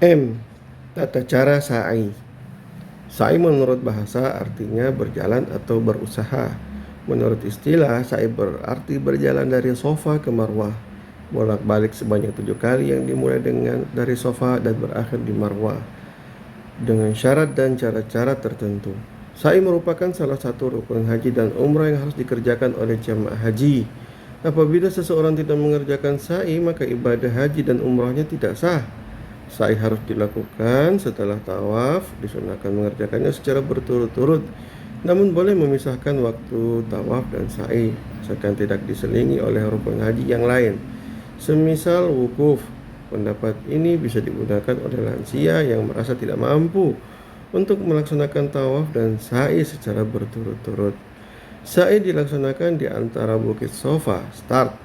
M. Tata cara sa'i. Sa'i menurut bahasa artinya berjalan atau berusaha. Menurut istilah, sa'i berarti berjalan dari Safa ke Marwah, bolak-balik sebanyak 7 kali yang dimulai dari Safa dan berakhir di Marwah, dengan syarat dan cara-cara tertentu. Sa'i merupakan salah satu rukun haji dan umrah yang harus dikerjakan oleh jemaah haji. Apabila seseorang tidak mengerjakan sa'i, maka ibadah haji dan umrahnya tidak sah. Sa'i harus dilakukan setelah tawaf, disunahkan mengerjakannya secara berturut-turut. Namun boleh memisahkan waktu tawaf dan sa'i, asalkan tidak diselingi oleh rukun haji yang lain. Semisal wukuf, pendapat ini bisa digunakan oleh lansia yang merasa tidak mampu untuk melaksanakan tawaf dan sa'i secara berturut-turut. Sa'i dilaksanakan di antara Bukit Safa, start,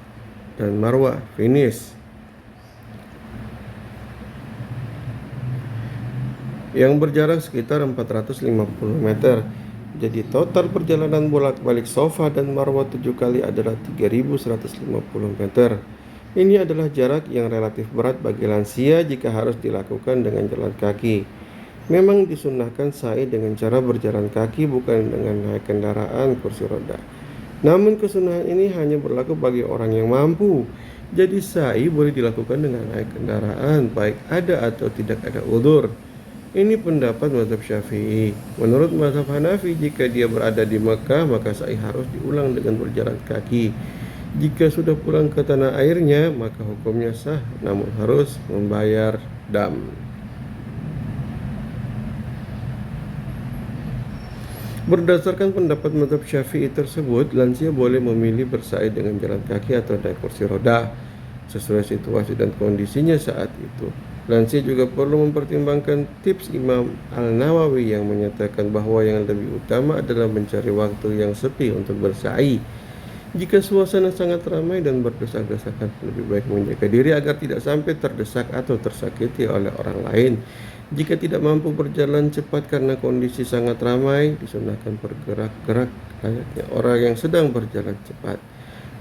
dan Marwah, finish, yang berjarak sekitar 450 meter. Jadi total perjalanan bolak-balik Safa dan Marwah 7 kali adalah 3150 meter. Ini adalah jarak yang relatif berat bagi lansia jika harus dilakukan dengan jalan kaki. Memang disunahkan sa'i dengan cara berjalan kaki, bukan dengan naik kendaraan kursi roda. Namun kesunahan ini hanya berlaku bagi orang yang mampu. Jadi sa'i boleh dilakukan dengan naik kendaraan, baik ada atau tidak ada udzur. Ini pendapat mazhab Syafi'i. Menurut mazhab Hanafi, jika dia berada di Mekah, maka sa'i harus diulang dengan berjalan kaki. Jika sudah pulang ke tanah airnya, maka hukumnya sah, namun harus membayar dam. Berdasarkan pendapat mazhab Syafi'i tersebut, lansia boleh memilih bersa'i dengan jalan kaki atau naik kursi roda, sesuai situasi dan kondisinya saat itu. Lansia juga perlu mempertimbangkan tips Imam Al-Nawawi yang menyatakan bahwa yang lebih utama adalah mencari waktu yang sepi untuk bersa'i. Jika suasana sangat ramai dan berdesak-desakan, lebih baik menjaga diri agar tidak sampai terdesak atau tersakiti oleh orang lain. Jika tidak mampu berjalan cepat karena kondisi sangat ramai, disunahkan bergerak-gerak layaknya orang yang sedang berjalan cepat.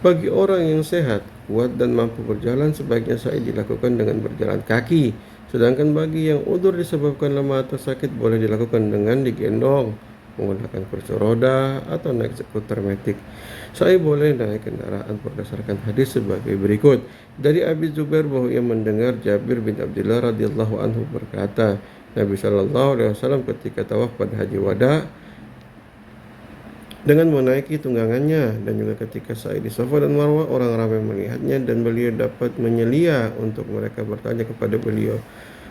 Bagi orang yang sehat, kuat dan mampu berjalan, sebaiknya sa'i dilakukan dengan berjalan kaki. Sedangkan bagi yang udzur disebabkan lemah atau sakit, boleh dilakukan dengan digendong, menggunakan kursi roda, atau naik skuter metik. Sa'i boleh naik kendaraan berdasarkan hadis sebagai berikut. Dari Abi Zubair bahwa ia mendengar Jabir bin Abdullah radhiyallahu anhu berkata, Nabi SAW ketika tawaf pada haji wada dengan menaiki tunggangannya, dan juga ketika sa'i di Safa dan Marwah, orang ramai melihatnya dan beliau dapat menyelia untuk mereka bertanya kepada beliau.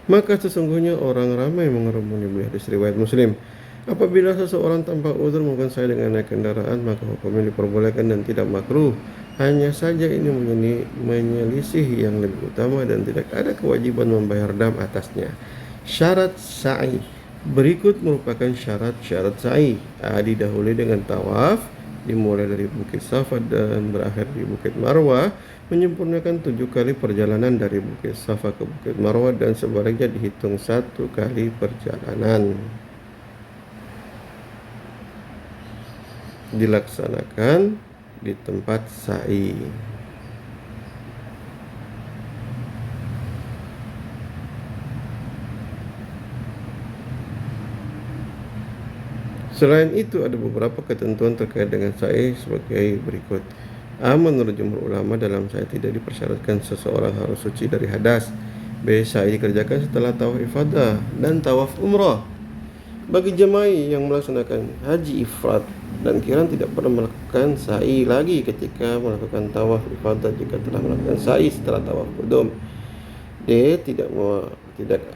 Maka sesungguhnya orang ramai mengerumuni beliau. Hadis riwayat Muslim. Apabila seseorang tanpa udzur melakukan sa'i dengan naik kendaraan, maka hukumnya diperbolehkan dan tidak makruh. Hanya saja ini menyelisih yang lebih utama dan tidak ada kewajiban membayar dam atasnya. Syarat sa'i berikut merupakan syarat-syarat sa'i. Didahului dengan tawaf, dimulai dari Bukit Safa dan berakhir di Bukit Marwah, menyempurnakan 7 kali perjalanan dari Bukit Safa ke Bukit Marwah, dan sebaliknya dihitung 1 kali perjalanan. Dilaksanakan di tempat sa'i. Selain itu, ada beberapa ketentuan terkait dengan sa'i sebagai berikut. Menurut jumhur ulama, dalam sa'i tidak dipersyaratkan seseorang harus suci dari hadas. B. Sa'i dikerjakan setelah tawaf ifadah dan tawaf umrah. Bagi jemaah yang melaksanakan haji ifrad dan qiran, tidak perlu melakukan sa'i lagi ketika melakukan tawaf ifadah jika telah melakukan sa'i setelah tawaf qudum. D. Tidak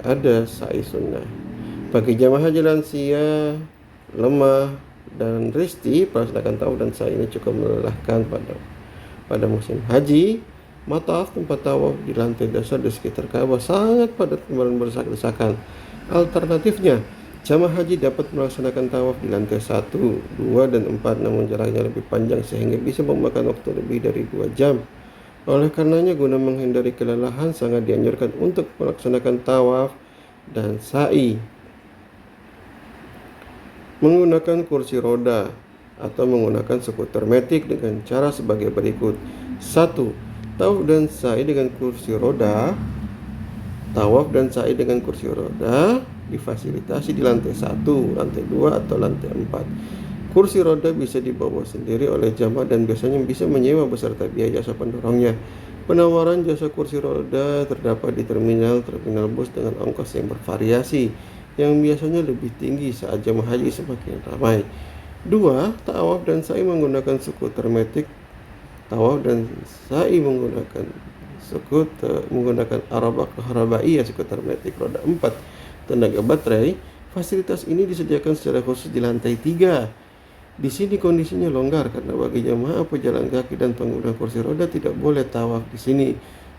ada sa'i sunnah. Bagi jemaah haji lansia, lemah, dan risti, melaksanakan tawaf dan sa'i ini cukup melelahkan pada musim haji. Mataf, tempat tawaf di lantai dasar di sekitar Ka'bah, sangat padat dan berdesak-desakan. Alternatifnya, jamaah haji dapat melaksanakan tawaf di lantai 1, 2, dan 4, namun jaraknya lebih panjang sehingga bisa memakan waktu lebih dari 2 jam. Oleh karenanya, guna menghindari kelelahan, sangat dianjurkan untuk melaksanakan tawaf dan sa'i menggunakan kursi roda atau menggunakan skuter metik dengan cara sebagai berikut. 1. Tawaf dan sa'i dengan kursi roda. Tawaf dan sa'i dengan kursi roda difasilitasi di lantai 1, lantai 2, atau lantai 4. Kursi roda bisa dibawa sendiri oleh jamaah dan biasanya bisa menyewa beserta biaya jasa pendorongnya. Penawaran jasa kursi roda terdapat di terminal bus dengan ongkos yang bervariasi, yang biasanya lebih tinggi saat jamaah haji semakin ramai. 2. Tawaf dan sa'i menggunakan skuter matic. Tawaf dan sa'i menggunakan Arabaiyah skuter matic roda 4 tenaga baterai. Fasilitas ini disediakan secara khusus di lantai 3. Di sini kondisinya longgar karena bagi jamaah pejalan kaki dan pengguna kursi roda tidak boleh tawaf di sini.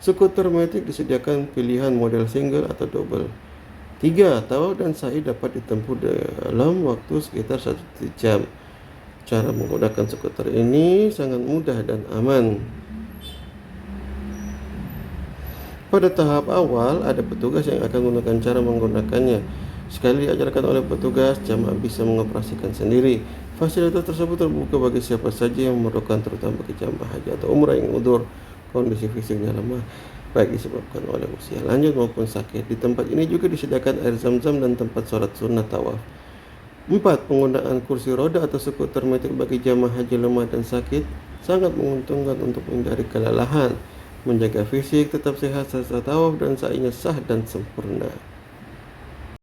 Skuter matic disediakan pilihan model single atau double. 3. Tawaf dan sa'i dapat ditempuh dalam waktu sekitar 1 jam. Cara menggunakan skuter ini sangat mudah dan aman. Pada tahap awal, ada petugas yang akan menggunakan cara menggunakannya. Sekali diajarkan oleh petugas, jamaah bisa mengoperasikan sendiri. Fasilitas tersebut terbuka bagi siapa saja yang memerlukan, terutama bagi jamaah haji atau umrah yang udzur kondisi fisiknya lemah, baik disebabkan oleh usia lanjut maupun sakit. Di tempat ini juga disediakan air zam-zam dan tempat sholat sunnah tawaf. 4. Penggunaan kursi roda atau skuter matic bagi jamaah haji lemah dan sakit sangat menguntungkan untuk menghindari kelelahan, menjaga fisik tetap sehat serta tawaf dan sa'inya sah dan sempurna.